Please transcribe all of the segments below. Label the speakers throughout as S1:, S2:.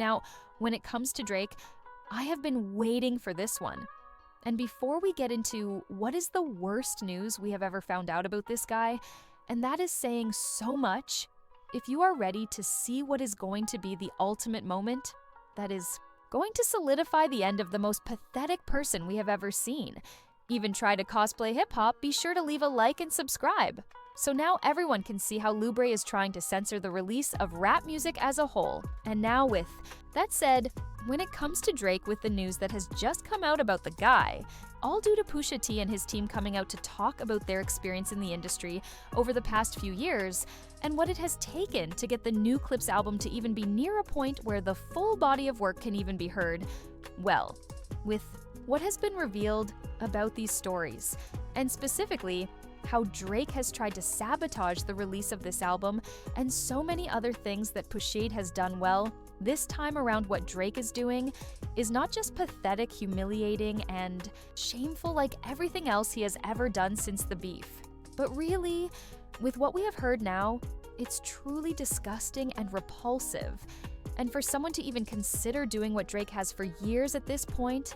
S1: Now, when it comes to Drake, I have been waiting for this one. And before we get into what is the worst news we have ever found out about this guy, and that is saying so much, if you are ready to see what is going to be the ultimate moment, that is going to solidify the end of the most pathetic person we have ever seen, even try to cosplay hip-hop, be sure to leave a like and subscribe. So now everyone can see how Lubre is trying to censor the release of rap music as a whole. And now with that said, when it comes to Drake with the news that has just come out about the guy, all due to Pusha T and his team coming out to talk about their experience in the industry over the past few years, and what it has taken to get the new Clips album to even be near a point where the full body of work can even be heard, well, with what has been revealed about these stories, and specifically, how Drake has tried to sabotage the release of this album, and so many other things that Pusha has done well, this time around what Drake is doing is not just pathetic, humiliating, and shameful like everything else he has ever done since the beef. But really, with what we have heard now, it's truly disgusting and repulsive. And for someone to even consider doing what Drake has for years at this point,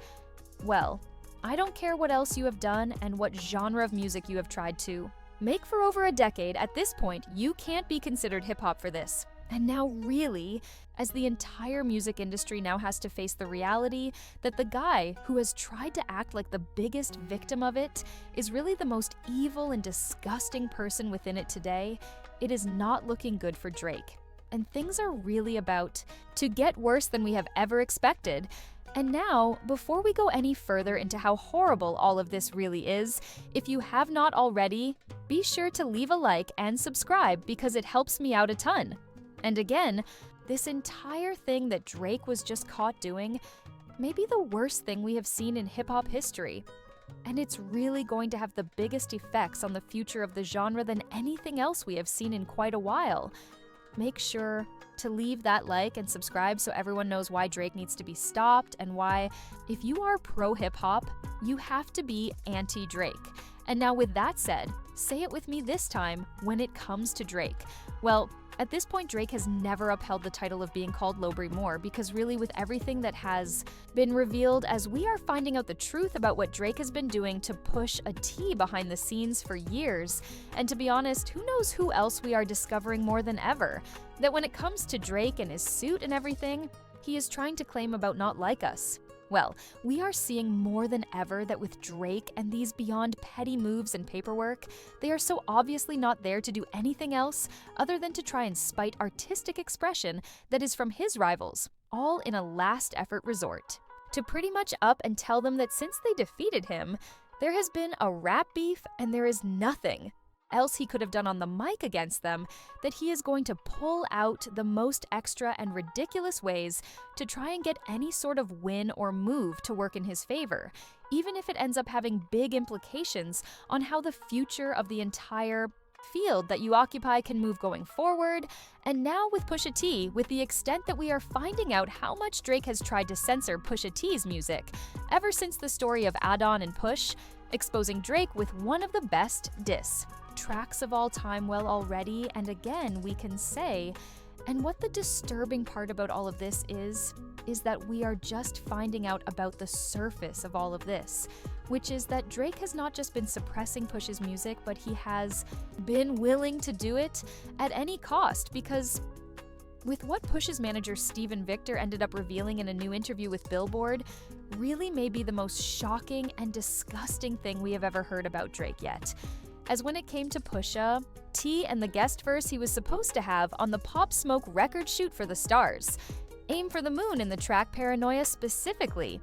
S1: well, I don't care what else you have done and what genre of music you have tried to make for over a decade, at this point, you can't be considered hip-hop for this. And now really, as the entire music industry now has to face the reality that the guy who has tried to act like the biggest victim of it is really the most evil and disgusting person within it today, it is not looking good for Drake. And things are really about to get worse than we have ever expected. And now, before we go any further into how horrible all of this really is, if you have not already, be sure to leave a like and subscribe because it helps me out a ton. And again, this entire thing that Drake was just caught doing may be the worst thing we have seen in hip-hop history. And it's really going to have the biggest effects on the future of the genre than anything else we have seen in quite a while. Make sure to leave that like and subscribe so everyone knows why Drake needs to be stopped and why, if you are pro-hip-hop, you have to be anti-Drake. And now with that said, say it with me this time when it comes to Drake. Well, at this point, Drake has never upheld the title of being called Lobry Moore because really with everything that has been revealed as we are finding out the truth about what Drake has been doing to push a T behind the scenes for years, and to be honest, who knows who else we are discovering more than ever, that when it comes to Drake and his suit and everything, he is trying to claim about not like us. Well, we are seeing more than ever that with Drake and these beyond petty moves and paperwork, they are so obviously not there to do anything else other than to try and spite artistic expression that is from his rivals, all in a last-effort resort. To pretty much up and tell them that since they defeated him, there has been a rap beef and there is nothing else he could have done on the mic against them, that he is going to pull out the most extra and ridiculous ways to try and get any sort of win or move to work in his favor, even if it ends up having big implications on how the future of the entire field that you occupy can move going forward. And now with Pusha T, with the extent that we are finding out how much Drake has tried to censor Pusha T's music, ever since the story of Adon and Push, exposing Drake with one of the best diss tracks of all time well already, and again we can say, and what the disturbing part about all of this is that we are just finding out about the surface of all of this, which is that Drake has not just been suppressing Push's music, but he has been willing to do it at any cost, because with what Push's manager Steven Victor ended up revealing in a new interview with Billboard, really may be the most shocking and disgusting thing we have ever heard about Drake yet. As when it came to Pusha T and the guest verse he was supposed to have on the Pop Smoke record shoot for the Stars, Aim for the Moon in the track Paranoia specifically.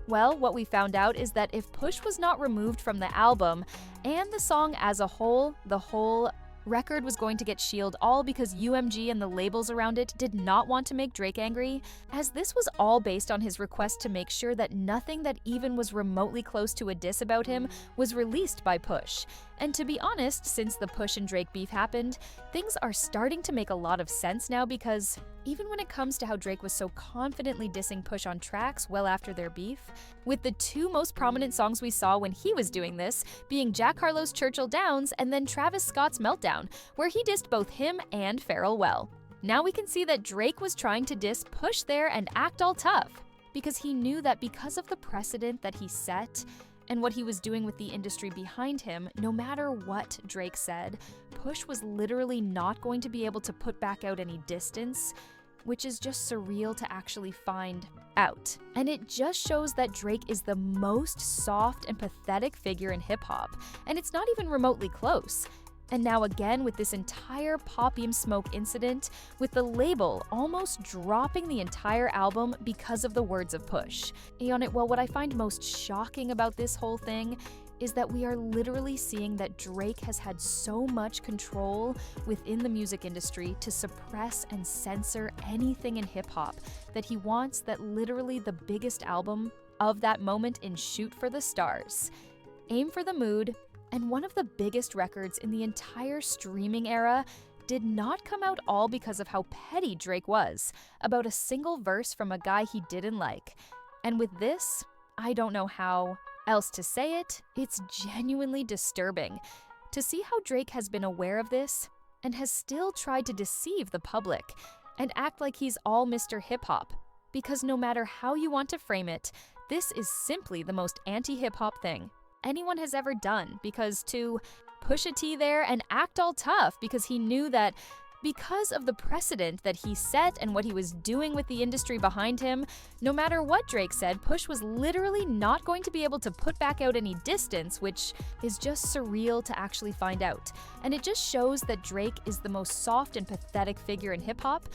S1: Well, what we found out is that if Push was not removed from the album and the song as a whole, the whole record was going to get shielded, all because UMG and the labels around it did not want to make Drake angry, as this was all based on his request to make sure that nothing that even was remotely close to a diss about him was released by Push. And to be honest, since the Push and Drake beef happened, things are starting to make a lot of sense now, because even when it comes to how Drake was so confidently dissing Push on tracks well after their beef, with the two most prominent songs we saw when he was doing this being Jack Harlow's Churchill Downs and then Travis Scott's Meltdown, where he dissed both him and Pharrell well. Now we can see that Drake was trying to diss Push there and act all tough, because he knew that because of the precedent that he set and what he was doing with the industry behind him, no matter what Drake said, Push was literally not going to be able to put back out any distance, which is just surreal to actually find out. And it just shows that Drake is the most soft and pathetic figure in hip-hop, and it's not even remotely close. And now again with this entire Popium Smoke incident, with the label almost dropping the entire album because of the words of Push. Well, what I find most shocking about this whole thing is that we are literally seeing that Drake has had so much control within the music industry to suppress and censor anything in hip-hop that he wants, that literally the biggest album of that moment in Shoot for the Stars, Aim for the Mood, and one of the biggest records in the entire streaming era did not come out all because of how petty Drake was about a single verse from a guy he didn't like. And with this, I don't know how else to say it, it's genuinely disturbing to see how Drake has been aware of this and has still tried to deceive the public and act like he's all Mr. Hip-Hop. Because no matter how you want to frame it, this is simply the most anti-hip-hop thing anyone has ever done, because to push a T there and act all tough because he knew that because of the precedent that he set and what he was doing with the industry behind him, no matter what Drake said, Push was literally not going to be able to put back out any distance, which is just surreal to actually find out. And it just shows that Drake is the most soft and pathetic figure in hip-hop,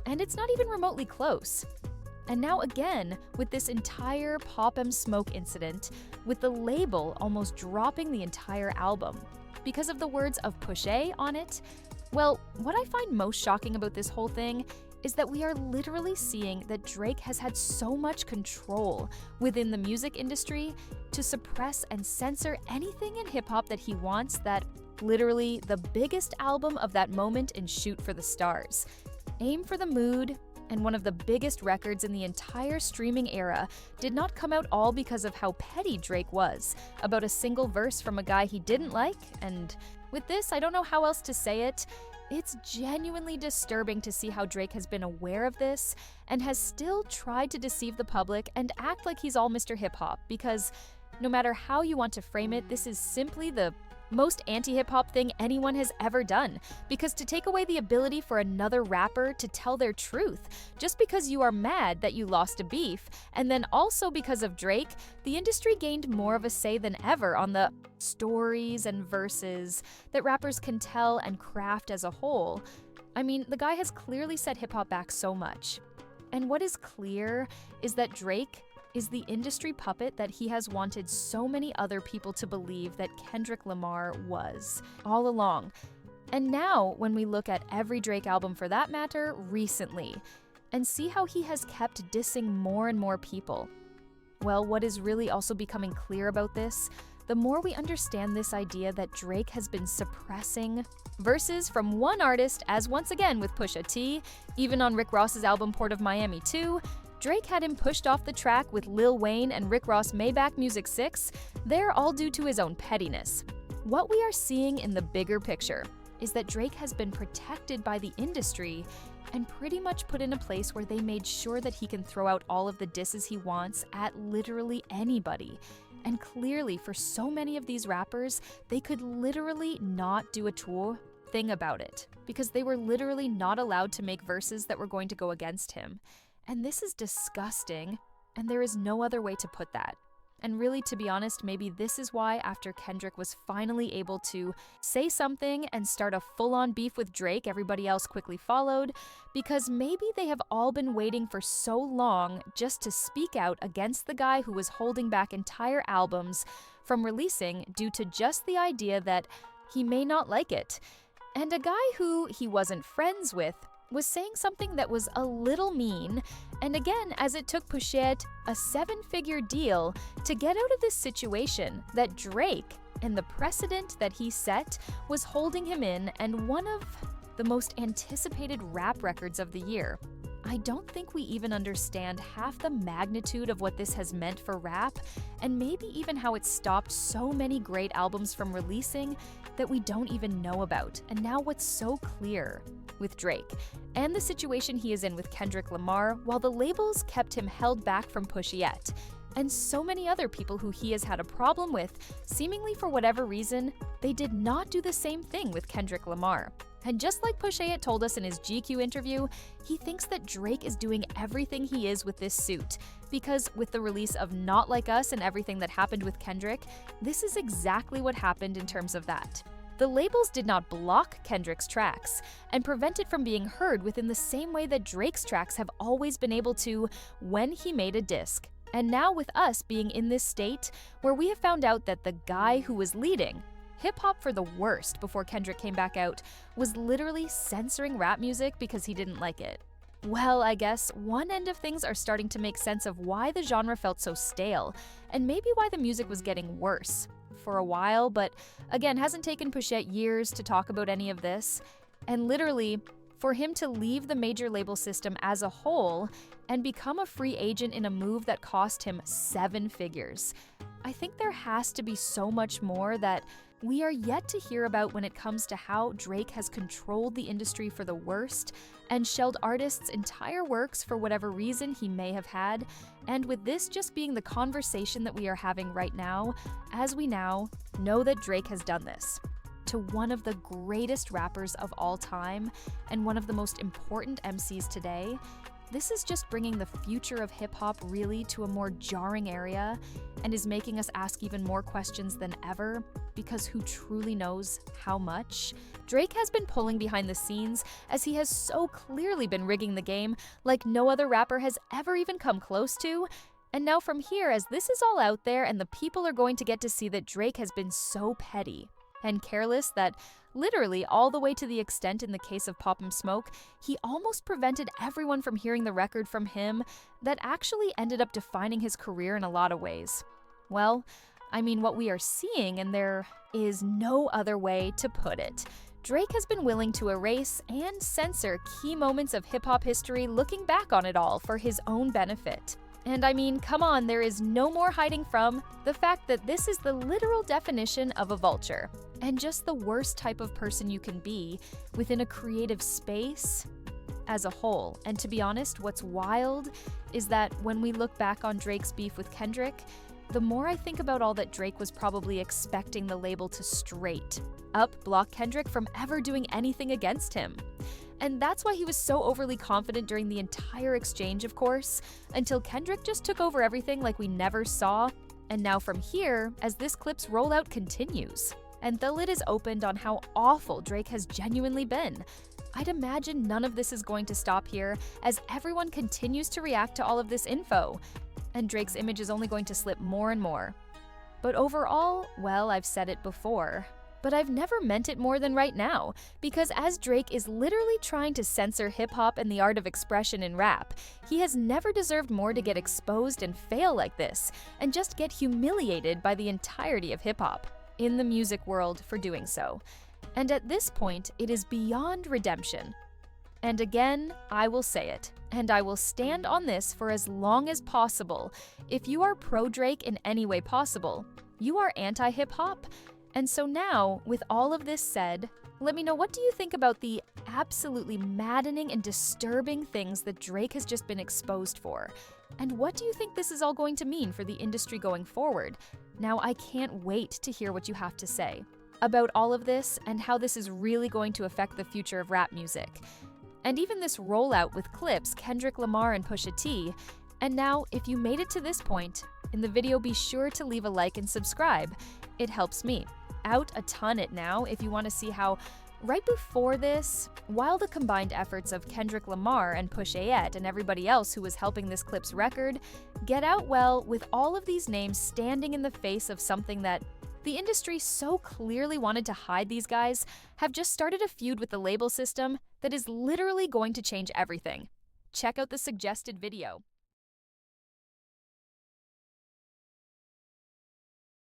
S1: and it's not even remotely close. And now again, with this entire Popium Smoke incident, with the label almost dropping the entire album because of the words of Push A on it, well, what I find most shocking about this whole thing is that we are literally seeing that Drake has had so much control within the music industry to suppress and censor anything in hip-hop that he wants, that literally the biggest album of that moment in Shoot for the Stars, Aim for the Mood, and one of the biggest records in the entire streaming era did not come out all because of how petty Drake was about a single verse from a guy he didn't like. And with this, I don't know how else to say it. It's genuinely disturbing to see how Drake has been aware of this and has still tried to deceive the public and act like he's all Mr. Hip-Hop, because no matter how you want to frame it, this is simply the most anti-hip-hop thing anyone has ever done. Because to take away the ability for another rapper to tell their truth just because you are mad that you lost a beef, and then also because of Drake, the industry gained more of a say than ever on the stories and verses that rappers can tell and craft as a whole. I mean, the guy has clearly set hip-hop back so much. And what is clear is that Drake is the industry puppet that he has wanted so many other people to believe that Kendrick Lamar was all along. And now, when we look at every Drake album for that matter recently, and see how he has kept dissing more and more people, well, what is really also becoming clear about this, the more we understand this idea that Drake has been suppressing verses from one artist, as once again with Pusha T, even on Rick Ross's album Port of Miami 2, Drake had him pushed off the track with Lil Wayne and Rick Ross Maybach Music 6, they're all due to his own pettiness. What we are seeing in the bigger picture is that Drake has been protected by the industry and pretty much put in a place where they made sure that he can throw out all of the disses he wants at literally anybody. And clearly, for so many of these rappers, they could literally not do a thing about it, because they were literally not allowed to make verses that were going to go against him. And this is disgusting, and there is no other way to put that. And really, to be honest, maybe this is why after Kendrick was finally able to say something and start a full-on beef with Drake, everybody else quickly followed, because maybe they have all been waiting for so long just to speak out against the guy who was holding back entire albums from releasing due to just the idea that he may not like it. And a guy who he wasn't friends with was saying something that was a little mean, and again, as it took Pusha a 7-figure deal to get out of this situation that Drake and the precedent that he set was holding him in, and one of the most anticipated rap records of the year. I don't think we even understand half the magnitude of what this has meant for rap, and maybe even how it stopped so many great albums from releasing that we don't even know about. And now what's so clear with Drake, and the situation he is in with Kendrick Lamar, while the labels kept him held back from Pusha Yet, and so many other people who he has had a problem with, seemingly for whatever reason, they did not do the same thing with Kendrick Lamar. And just like Pusha Yet told us in his GQ interview, he thinks that Drake is doing everything he is with this suit, because with the release of Not Like Us and everything that happened with Kendrick, this is exactly what happened in terms of that. The labels did not block Kendrick's tracks and prevent it from being heard within the same way that Drake's tracks have always been able to when he made a disc. And now with us being in this state where we have found out that the guy who was leading hip-hop for the worst before Kendrick came back out was literally censoring rap music because he didn't like it. Well, I guess one end of things are starting to make sense of why the genre felt so stale, and maybe why the music was getting worse for a while, but again, hasn't taken Pusha years to talk about any of this. And literally, for him to leave the major label system as a whole and become a free agent in a move that cost him 7 figures. I think there has to be so much more that we are yet to hear about when it comes to how Drake has controlled the industry for the worst and shelled artists' entire works for whatever reason he may have had, and with this just being the conversation that we are having right now, as we now know that Drake has done this to one of the greatest rappers of all time and one of the most important MCs today. This is just bringing the future of hip-hop really to a more jarring area and is making us ask even more questions than ever, because who truly knows how much? Drake has been pulling behind the scenes as he has so clearly been rigging the game like no other rapper has ever even come close to. And now from here, as this is all out there and the people are going to get to see that Drake has been so petty and careless that literally all the way to the extent in the case of Pop 'Em Smoke, he almost prevented everyone from hearing the record from him that actually ended up defining his career in a lot of ways. Well, I mean, what we are seeing, and there is no other way to put it, Drake has been willing to erase and censor key moments of hip-hop history looking back on it all for his own benefit. And I mean, come on, there is no more hiding from the fact that this is the literal definition of a vulture, and just the worst type of person you can be within a creative space as a whole. And to be honest, what's wild is that when we look back on Drake's beef with Kendrick, the more I think about all that Drake was probably expecting the label to straight up block Kendrick from ever doing anything against him. And that's why he was so overly confident during the entire exchange, of course, until Kendrick just took over everything like we never saw. And now from here, as this clip's rollout continues, and the lid is opened on how awful Drake has genuinely been, I'd imagine none of this is going to stop here as everyone continues to react to all of this info, and Drake's image is only going to slip more and more. But overall, well, I've said it before, but I've never meant it more than right now, because as Drake is literally trying to censor hip-hop and the art of expression in rap, he has never deserved more to get exposed and fail like this, and just get humiliated by the entirety of hip-hop in the music world for doing so. And at this point, it is beyond redemption. And again, I will say it, and I will stand on this for as long as possible. If you are pro-Drake in any way possible, you are anti-hip-hop. And so now, with all of this said, let me know, what do you think about the absolutely maddening and disturbing things that Drake has just been exposed for? And what do you think this is all going to mean for the industry going forward? Now, I can't wait to hear what you have to say about all of this and how this is really going to affect the future of rap music. And even this rollout with clips, Kendrick Lamar and Pusha T. And now, if you made it to this point in the video, be sure to leave a like and subscribe. It helps me out a ton now if you want to see how right before this, while the combined efforts of Kendrick Lamar and Pusha Yet and everybody else who was helping this clip's record get out well, with all of these names standing in the face of something that the industry so clearly wanted to hide, these guys have just started a feud with the label system that is literally going to change everything. Check out the suggested video.